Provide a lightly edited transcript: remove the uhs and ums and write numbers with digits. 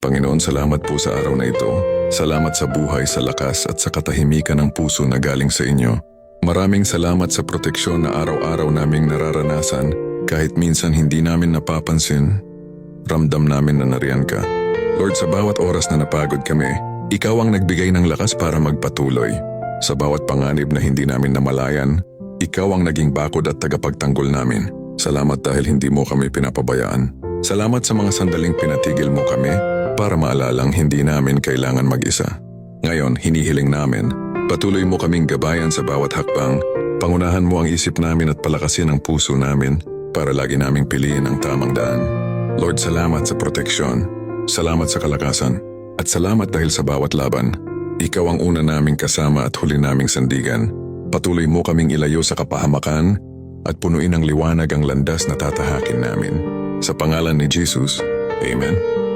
Panginoon, salamat po sa araw na ito. Salamat sa buhay, sa lakas at sa katahimikan ng puso na galing sa inyo. Maraming salamat sa proteksyon na araw-araw naming nararanasan kahit minsan hindi namin napapansin. Ramdam namin na nariyan ka. Lord, sa bawat oras na napagod kami, ikaw ang nagbigay ng lakas para magpatuloy. Sa bawat panganib na hindi namin namalayan, ikaw ang naging bakod at tagapagtanggol namin. Salamat dahil hindi mo kami pinapabayaan. Salamat sa mga sandaling pinatigil mo kami para maalalang hindi namin kailangan mag-isa. Ngayon, hinihiling namin, patuloy mo kaming gabayan sa bawat hakbang, pangunahan mo ang isip namin at palakasin ang puso namin para lagi naming piliin ang tamang daan. Lord, salamat sa proteksyon, salamat sa kalakasan, at salamat dahil sa bawat laban. Ikaw ang una naming kasama at huli naming sandigan. Patuloy mo kaming ilayo sa kapahamakan at punuin ng liwanag ang landas na tatahakin namin. Sa pangalan ni Jesus, Amen.